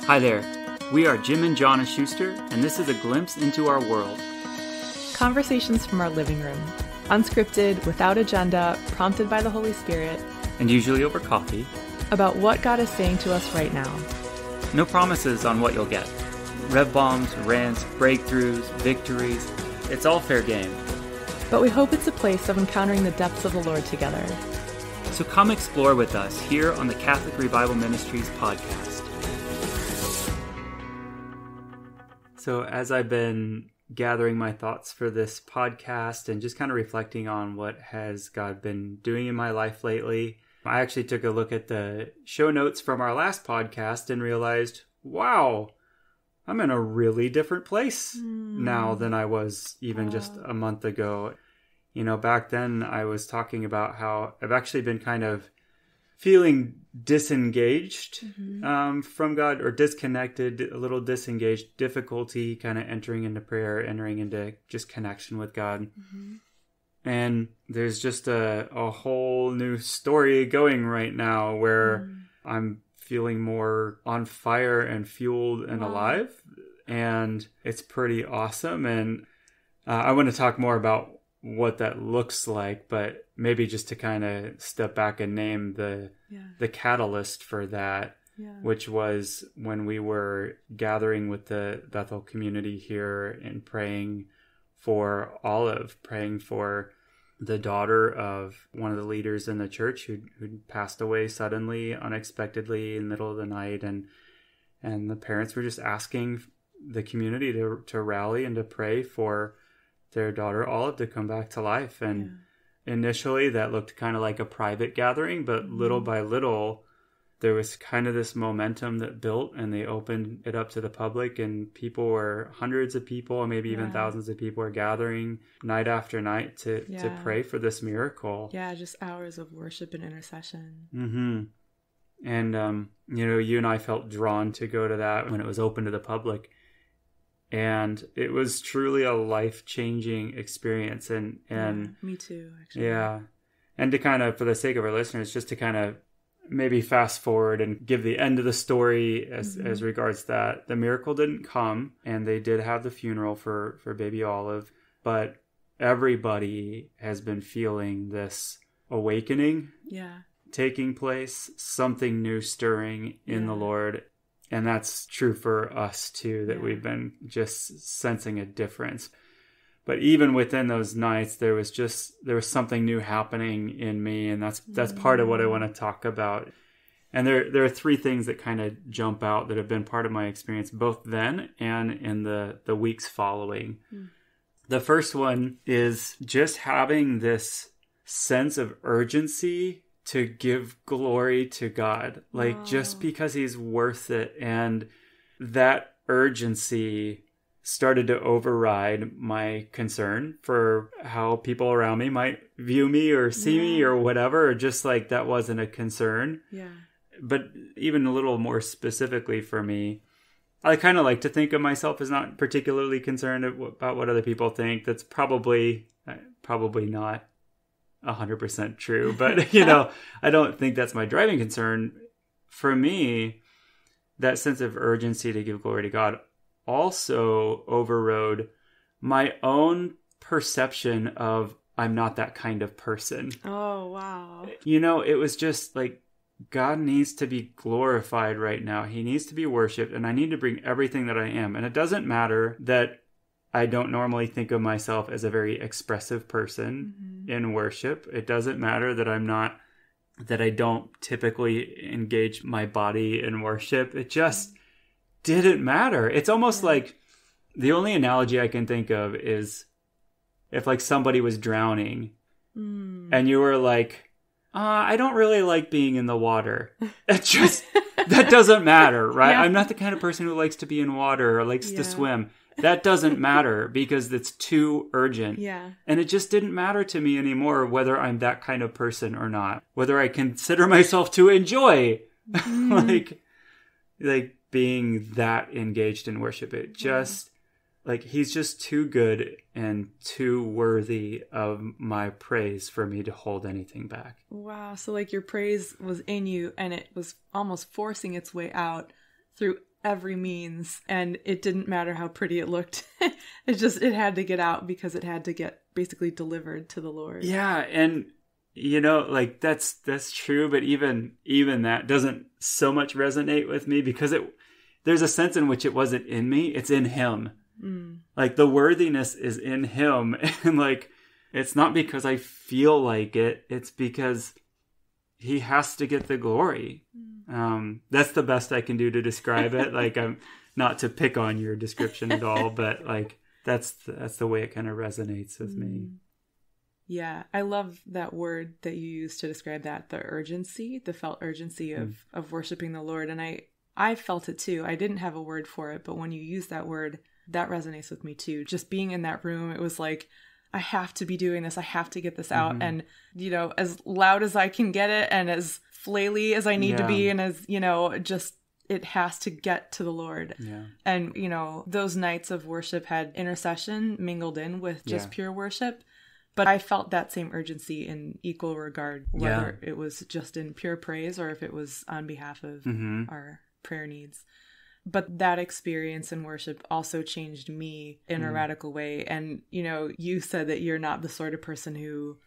Hi there, we are Jim and Jonna Schuster, and this is a glimpse into our world. Conversations from our living room, unscripted, without agenda, prompted by the Holy Spirit, And usually over coffee. about what God is saying to us right now. No promises on what you'll get. Rev bombs, rants, breakthroughs, victories. It's all fair game. But we hope it's a place of encountering the depths of the Lord together. So come explore with us here on the Catholic Revival Ministries podcast. So as I've been gathering my thoughts for this podcast and just kind of reflecting on what has God been doing in my life lately, I actually took a look at the show notes from our last podcast and realized, wow, I'm in a really different place now than I was even just a month ago. You know, back then I was talking about how I've actually been kind of feeling disengaged from God, or disconnected, a little disengaged, difficulty kind of entering into prayer, entering into just connection with God. And there's just a whole new story going right now where I'm feeling more on fire and fueled and alive. And it's pretty awesome. And I want to talk more about what that looks like, but maybe just to kind of step back and name the catalyst for that, which was when we were gathering with the Bethel community here and praying for Olive, praying for the daughter of one of the leaders in the church who'd passed away suddenly, unexpectedly in the middle of the night. And the parents were just asking the community to rally and to pray for their daughter Olive to come back to life. And initially that looked kind of like a private gathering, but little by little there was kind of this momentum that built, and they opened it up to the public, and hundreds of people, maybe even thousands of people, were gathering night after night to pray for this miracle. Yeah, just hours of worship and intercession. And you and I felt drawn to go to that when it was open to the public. And it was truly a life-changing experience. And me too, actually. Yeah. And to kind of, for the sake of our listeners, just to kind of maybe fast forward and give the end of the story as regards that. The miracle didn't come, and they did have the funeral for baby Olive, but everybody has been feeling this awakening taking place, something new stirring in the Lord. And that's true for us too, that we've been just sensing a difference. But even within those nights, there was something new happening in me. And that's part of what I want to talk about. And there are three things that kind of jump out that have been part of my experience, both then and in the weeks following. The first one is just having this sense of urgency to give glory to God, just because he's worth it. And that urgency started to override my concern for how people around me might view me or see me or whatever, or just like that wasn't a concern. But even a little more specifically for me, I kind of like to think of myself as not particularly concerned about what other people think. That's probably not 100% true, but I don't think that's my driving concern. For me, that sense of urgency to give glory to God also overrode my own perception of I'm not that kind of person. Oh, wow. It was just like, God needs to be glorified right now. He needs to be worshiped, and I need to bring everything that I am. And it doesn't matter that I don't normally think of myself as a very expressive person in worship. It doesn't matter that I don't typically engage my body in worship. It just didn't matter. It's almost like the only analogy I can think of is if like somebody was drowning and you were like, I don't really like being in the water. That doesn't matter, right? I'm not the kind of person who likes to be in water or likes to swim. That doesn't matter because it's too urgent. And it just didn't matter to me anymore whether I'm that kind of person or not. Whether I consider myself to enjoy like being that engaged in worship. It just he's just too good and too worthy of my praise for me to hold anything back. Wow. So your praise was in you and it was almost forcing its way out through every means, and it didn't matter how pretty it looked. It had to get out because it had to get basically delivered to the Lord. Yeah. And like that's true. But even that doesn't so much resonate with me, because there's a sense in which it wasn't in me. It's in him. Like the worthiness is in him. And like, it's not because I feel like it. It's because he has to get the glory. That's the best I can do to describe it. Like, I'm not to pick on your description at all, but like, that's the way it kind of resonates with me. Yeah, I love that word that you used to describe that, the urgency, the felt urgency of worshiping the Lord. And I felt it too. I didn't have a word for it, but when you use that word, that resonates with me too. Just being in that room, it was like, I have to be doing this. I have to get this out. And, as loud as I can get it, and as flaily as I need to be, and as, just it has to get to the Lord. Yeah. And, those nights of worship had intercession mingled in with just pure worship. But I felt that same urgency in equal regard, whether it was just in pure praise or if it was on behalf of our prayer needs. But that experience in worship also changed me in a radical way. And, you said that you're not the sort of person who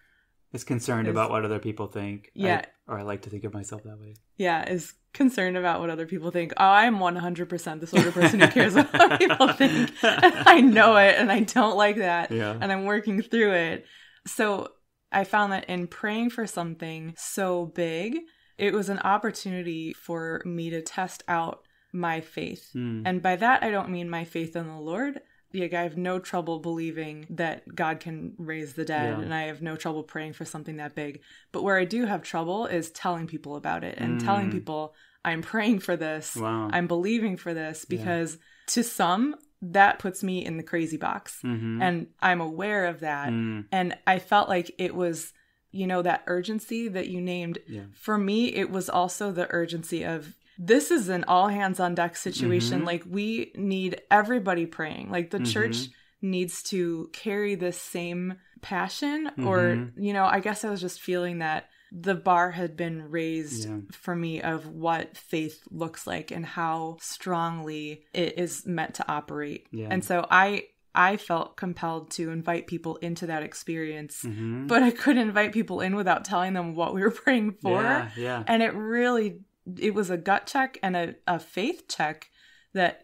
is concerned about what other people think. Yeah. I like to think of myself that way. Yeah, is concerned about what other people think. Oh, I'm 100% the sort of person who cares about what people think. I know it, and I don't like that. Yeah. And I'm working through it. So I found that in praying for something so big, it was an opportunity for me to test out my faith. And by that, I don't mean my faith in the Lord. Like, I have no trouble believing that God can raise the dead, and I have no trouble praying for something that big. But where I do have trouble is telling people about it and telling people, I'm praying for this, I'm believing for this, because to some, that puts me in the crazy box. And I'm aware of that. And I felt like it was, that urgency that you named. For me, it was also the urgency of, this is an all hands on deck situation. Like, we need everybody praying. Like, the church needs to carry this same passion, or, I guess I was just feeling that the bar had been raised for me of what faith looks like and how strongly it is meant to operate. And so I felt compelled to invite people into that experience, but I couldn't invite people in without telling them what we were praying for. And it was a gut check and a faith check that,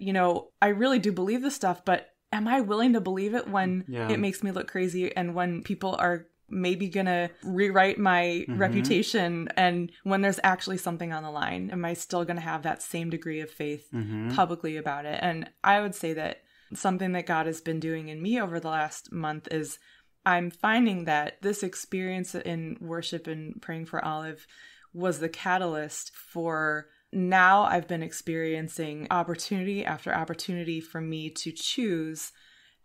I really do believe this stuff, but am I willing to believe it when it makes me look crazy, and when people are maybe gonna rewrite my reputation, and when there's actually something on the line? Am I still gonna have that same degree of faith publicly about it? And I would say that something that God has been doing in me over the last month is I'm finding that this experience in worship and praying for Olive was the catalyst for, now I've been experiencing opportunity after opportunity for me to choose,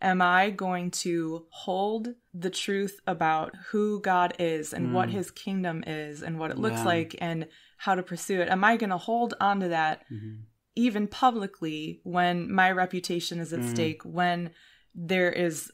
am I going to hold the truth about who God is and what his kingdom is and what it looks like and how to pursue it? Am I going to hold on to that even publicly when my reputation is at stake, when there is,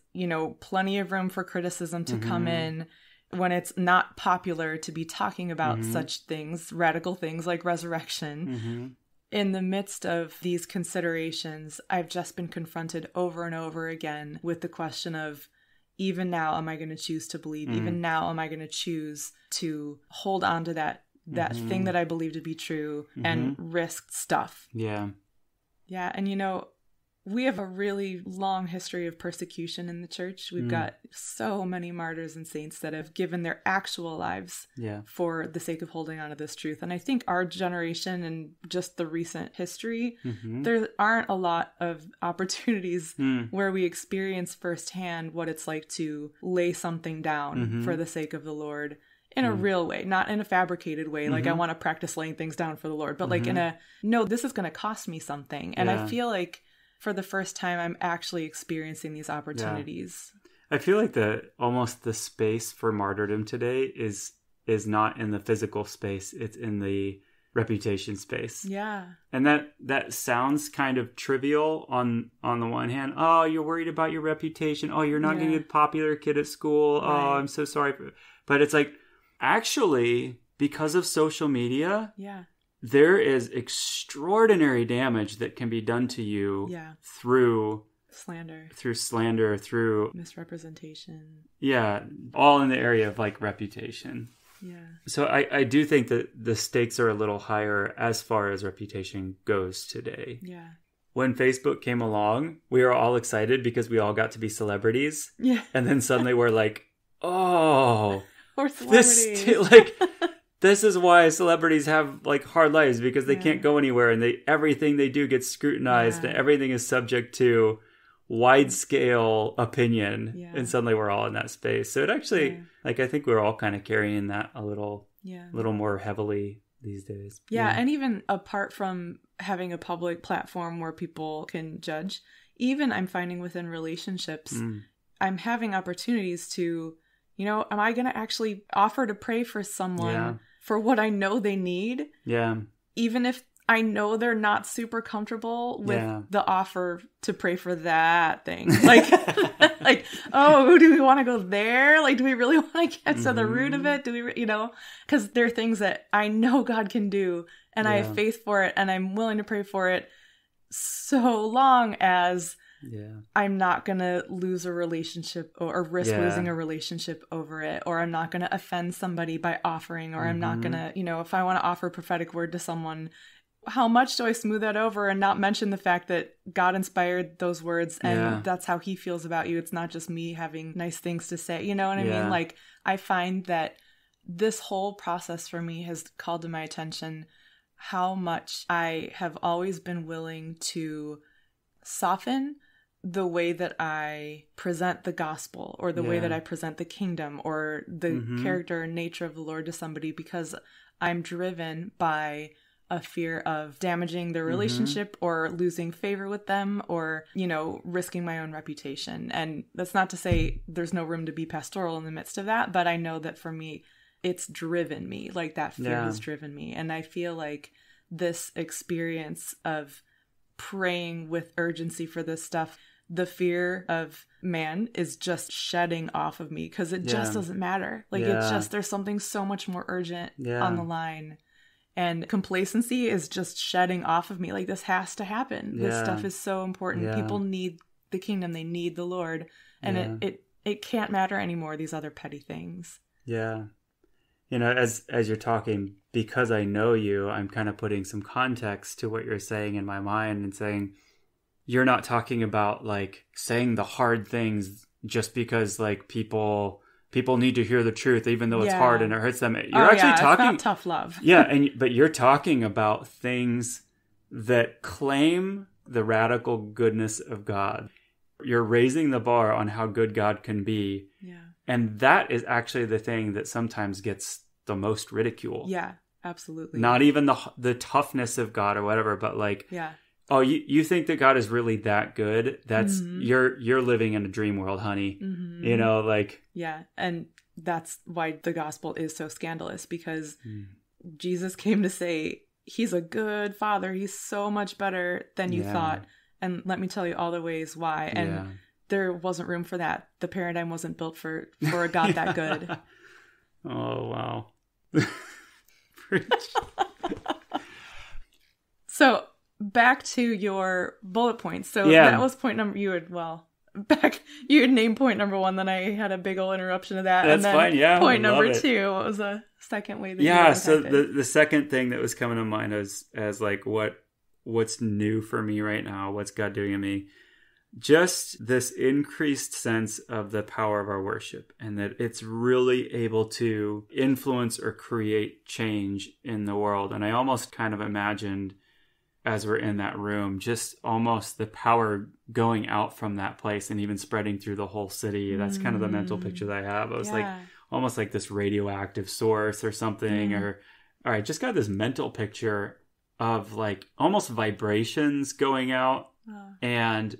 plenty of room for criticism to come in, when it's not popular to be talking about such things, radical things like resurrection? In the midst of these considerations, I've just been confronted over and over again with the question of, even now, am I going to choose to believe? Even now, am I going to choose to hold on to that thing that I believe to be true and risk stuff? Yeah. And we have a really long history of persecution in the church. We've got so many martyrs and saints that have given their actual lives for the sake of holding on to this truth. And I think our generation and just the recent history, there aren't a lot of opportunities where we experience firsthand what it's like to lay something down for the sake of the Lord. In a real way, not in a fabricated way. Like, I want to practice laying things down for the Lord, but like in a, no, this is going to cost me something. And I feel like for the first time, I'm actually experiencing these opportunities. I feel like almost the space for martyrdom today is not in the physical space. It's in the reputation space. Yeah. And that sounds kind of trivial on the one hand. Oh, you're worried about your reputation. Oh, you're not going to get a popular kid at school. Right. Oh, I'm so sorry. But it's like, actually, because of social media, there is extraordinary damage that can be done to you through slander, through misrepresentation. Yeah, all in the area of like reputation. Yeah. So I do think that the stakes are a little higher as far as reputation goes today. Yeah. When Facebook came along, we were all excited because we all got to be celebrities. Yeah. And then suddenly we're like, oh, we're celebrities. This is why celebrities have like hard lives, because they can't go anywhere, and everything they do gets scrutinized, and everything is subject to wide scale opinion. Yeah. And suddenly we're all in that space. So it actually, like, I think we're all kind of carrying that a little more heavily these days. Yeah. And even apart from having a public platform where people can judge, even I'm finding within relationships, I'm having opportunities to, am I going to actually offer to pray for someone for what I know they need? Yeah. Even if I know they're not super comfortable with the offer to pray for that thing. Like, oh, do we want to go there? Like, do we really want to get to the root of it? Do we, because there are things that I know God can do, and I have faith for it, and I'm willing to pray for it, so long as I'm not going to lose a relationship or risk losing a relationship over it, or I'm not going to offend somebody by offering, or I'm not going to, if I want to offer a prophetic word to someone, how much do I smooth that over and not mention the fact that God inspired those words and that's how he feels about you? It's not just me having nice things to say. You know what I mean? Like, I find that this whole process for me has called to my attention how much I have always been willing to soften the way that I present the gospel, or the way that I present the kingdom, or the character and nature of the Lord to somebody, because I'm driven by a fear of damaging their relationship or losing favor with them, or, risking my own reputation. And that's not to say there's no room to be pastoral in the midst of that, but I know that for me, it's driven me. Like, that fear has driven me. And I feel like this experience of praying with urgency for this stuff, the fear of man is just shedding off of me, because it just doesn't matter. Like, it's just, there's something so much more urgent on the line. And complacency is just shedding off of me. Like, this has to happen. This stuff is so important. People need the kingdom. They need the Lord. And it can't matter anymore, these other petty things. Yeah. As you're talking, because I know you, I'm kind of putting some context to what you're saying in my mind, and saying, you're not talking about like saying the hard things just because like people need to hear the truth, even though it's hard and it hurts them. You're actually talking it's not tough love. But you're talking about things that claim the radical goodness of God. You're raising the bar on how good God can be. Yeah. And that is actually the thing that sometimes gets the most ridicule. Yeah, absolutely. Not even the toughness of God or whatever, but like, oh, you think that God is really that good? That's you're living in a dream world, honey. Like, and that's why the gospel is so scandalous, because Jesus came to say he's a good father. He's so much better than you thought. And let me tell you all the ways why. And there wasn't room for that. The paradigm wasn't built for a God that good. Oh, wow. So back to your bullet points. So that was point number, you had named point number 1, then I had a big old interruption of that. That's and then fine, yeah. Point number 2, what was the second way that you so the second thing that was coming to mind as like what's new for me right now, what's God doing in me, just this increased sense of the power of our worship, and that it's really able to influence or create change in the world. And I almost kind of imagined, as we're in that room, just almost the power going out from that place and even spreading through the whole city. That's kind of the mental picture that I have. I was like, almost like this radioactive source or something, or I just got this mental picture of like almost vibrations going out. And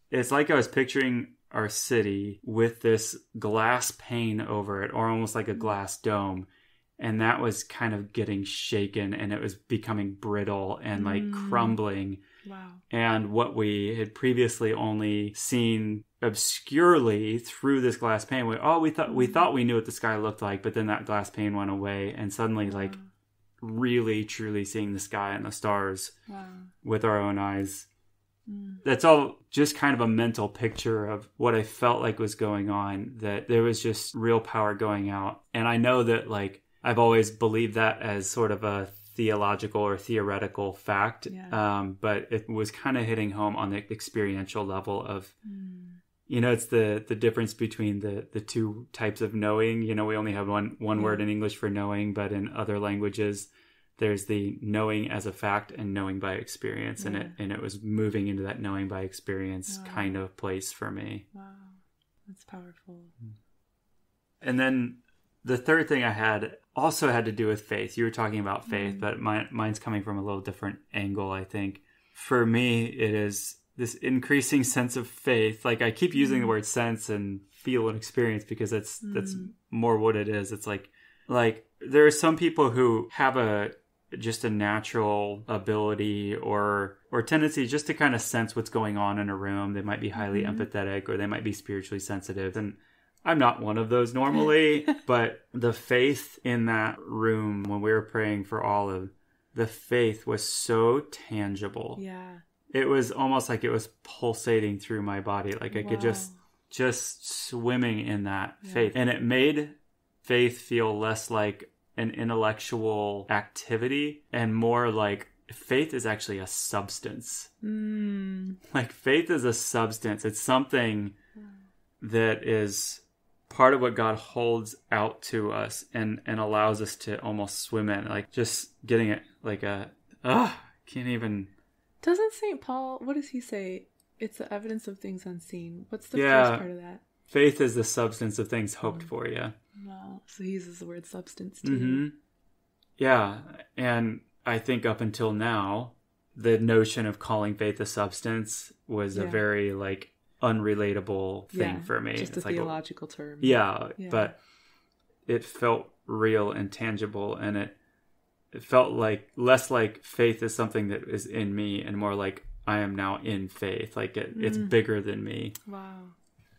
it's like I was picturing our city with this glass pane over it, or almost like a glass dome. And that was kind of getting shaken, and it was becoming brittle and like crumbling. Wow. And what we had previously only seen obscurely through this glass pane, we thought we knew what the sky looked like, but then that glass pane went away, and suddenly like really, truly seeing the sky and the stars with our own eyes. That's all just kind of a mental picture of what I felt like was going on, that there was just real power going out. And I know that like I've always believed that as sort of a theological or theoretical fact, but it was kind of hitting home on the experiential level of, it's the difference between the two types of knowing. We only have one word in English for knowing, but in other languages, there's the knowing as a fact and knowing by experience. And it was moving into that knowing by experience kind of place for me. Wow. That's powerful. And then the third thing I had also had to do with faith. You were talking about faith, but mine's coming from a little different angle, I think. For me, it is this increasing sense of faith. Like I keep using the word sense and feel and experience because that's more what it is. It's like there are some people who have just a natural ability or tendency just to kind of sense what's going on in a room. They might be highly empathetic, or they might be spiritually sensitive. And I'm not one of those normally, but the faith in that room when we were praying for Olive, the faith was so tangible. Yeah. It was almost like it was pulsating through my body. Like I could just swimming in that faith. And it made faith feel less like an intellectual activity and more like faith is actually a substance. Like faith is a substance. It's something that is part of what God holds out to us and allows us to almost swim in. Like just getting it like can't even. Doesn't St. Paul, what does he say? It's the evidence of things unseen. What's the first part of that? Faith is the substance of things hoped for, Wow. So he uses the word substance too. Yeah. And I think up until now, the notion of calling faith a substance was a very like unrelatable thing for me. Just it's a theological term. Yeah, but it felt real and tangible, and it felt like less like faith is something that is in me and more like I am now in faith. Like it's bigger than me. Wow.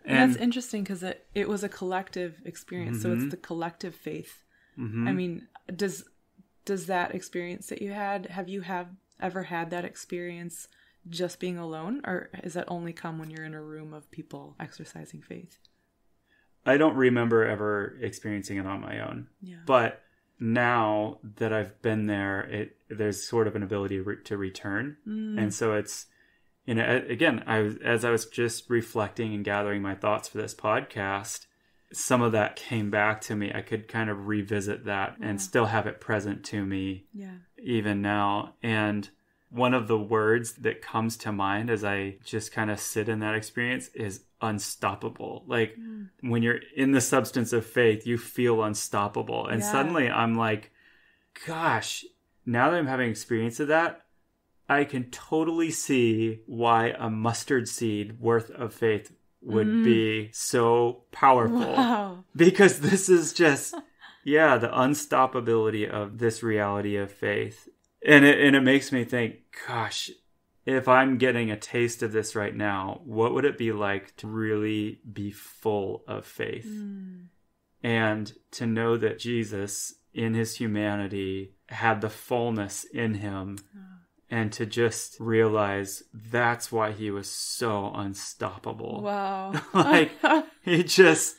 And that's interesting because it was a collective experience. So it's the collective faith. I mean, does that experience that you had, have you ever had that experience just being alone, or has that only come when you're in a room of people exercising faith? I don't remember ever experiencing it on my own. Yeah. But now that I've been there, there's sort of an ability to return. And so it's, again, as I was just reflecting and gathering my thoughts for this podcast, some of that came back to me. I could kind of revisit that and still have it present to me even now. And one of the words that comes to mind as I just kind of sit in that experience is unstoppable. Like when you're in the substance of faith, you feel unstoppable. And suddenly I'm like, gosh, now that I'm having experience of that, I can totally see why a mustard seed worth of faith would be so powerful. Wow. Because this is just, the unstoppability of this reality of faith. And it makes me think, gosh, if I'm getting a taste of this right now, what would it be like to really be full of faith? And to know that Jesus, in his humanity, had the fullness in him. And to just realize that's why he was so unstoppable. Wow. Like, he just,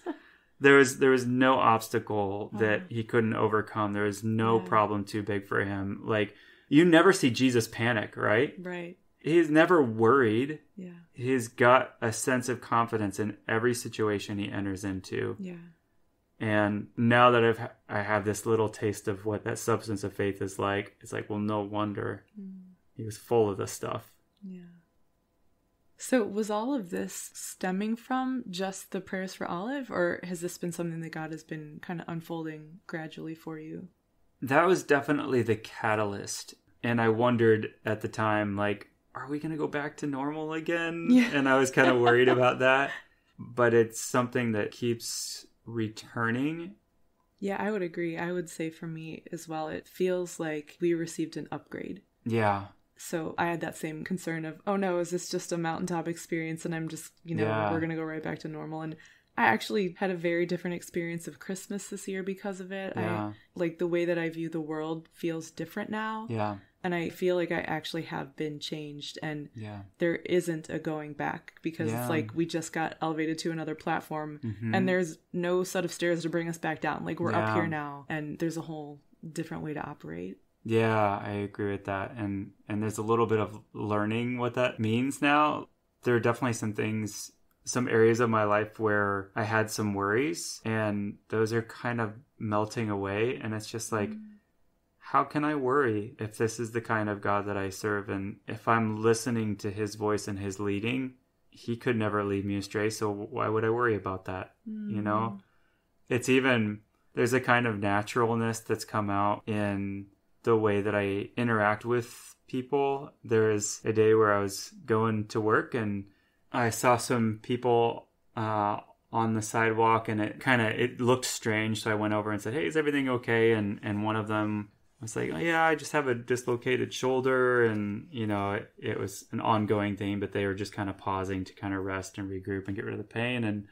there was no obstacle that he couldn't overcome. There was no problem too big for him. Like, you never see Jesus panic, right? Right. He's never worried. Yeah. He's got a sense of confidence in every situation he enters into. Yeah. And now that I have this little taste of what that substance of faith is like, it's like, well, no wonder. He was full of this stuff. Yeah. So was all of this stemming from just the prayers for Olive, or has this been something that God has been kind of unfolding gradually for you? That was definitely the catalyst. And I wondered at the time, like, are we going to go back to normal again? Yeah. And I was kind of worried about that. But it's something that keeps returning. Yeah, I would agree. I would say for me as well, it feels like we received an upgrade. Yeah. So I had that same concern of, oh no, is this just a mountaintop experience and I'm just, we're going to go right back to normal? And I actually had a very different experience of Christmas this year because of it. Yeah. Like the way that I view the world feels different now. Yeah. And I feel like I actually have been changed, and there isn't a going back, because it's like we just got elevated to another platform and there's no set of stairs to bring us back down. Like we're up here now, and there's a whole different way to operate. Yeah, I agree with that. And there's a little bit of learning what that means now. There are definitely some areas of my life where I had some worries, and those are kind of melting away. And it's just like, how can I worry if this is the kind of God that I serve? And if I'm listening to his voice and his leading, he could never lead me astray. So why would I worry about that? You know, it's even, there's a kind of naturalness that's come out in the way that I interact with people. There is a day where I was going to work and I saw some people on the sidewalk, and it looked strange. So I went over and said, "Hey, is everything okay?" And one of them was like, "Oh yeah, I just have a dislocated shoulder." And, you know, it was an ongoing thing, but they were just kind of pausing to kind of rest and regroup and get rid of the pain. And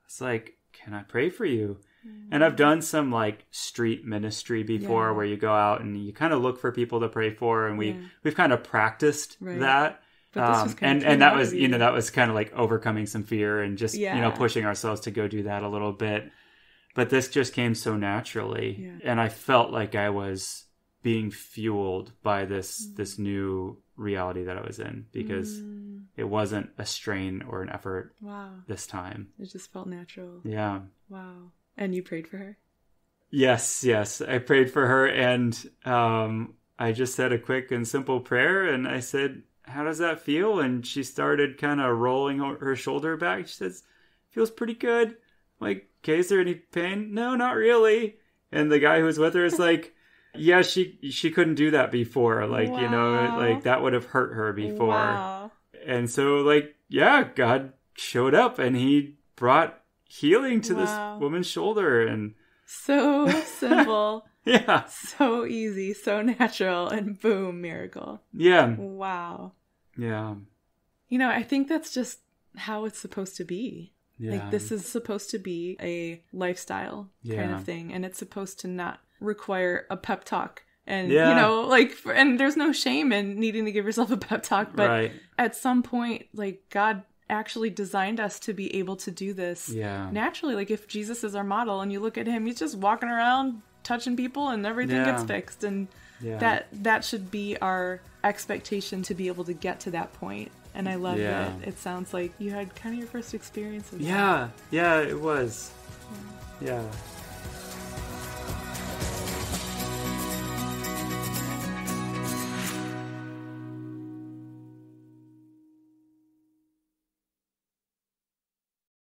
it's like, "Can I pray for you?" And I've done some like street ministry before where you go out and you kind of look for people to pray for. And we've kind of practiced that. But this was kind of and that was, you know, that was kind of like overcoming some fear and just, you know, pushing ourselves to go do that a little bit. But this just came so naturally. Yeah. And I felt like I was being fueled by this new reality that I was in, because it wasn't a strain or an effort this time. It just felt natural. Yeah. Wow. And you prayed for her? Yes. I prayed for her, and I just said a quick and simple prayer, and I said, "How does that feel?" And she started kind of rolling her shoulder back. She says, "Feels pretty good." I'm like, "Okay, is there any pain?" "No, not really." And the guy who was with her is like, "Yeah, she couldn't do that before. Like, you know, like that would have hurt her before." Wow. And so like, yeah, God showed up and he brought healing to this woman's shoulder. And so simple. Yeah. So easy, so natural, and boom, miracle. Yeah. Wow. Yeah. You know, I think that's just how it's supposed to be. Yeah. Like, this is supposed to be a lifestyle kind of thing. And it's supposed to not require a pep talk. And, you know, like, and there's no shame in needing to give yourself a pep talk. But at some point, like, God actually designed us to be able to do this naturally. Like, if Jesus is our model and you look at him, he's just walking around touching people and everything gets fixed. And that should be our expectation, to be able to get to that point. And I love that it sounds like you had kind of your first experience of that. Yeah, it was. Yeah.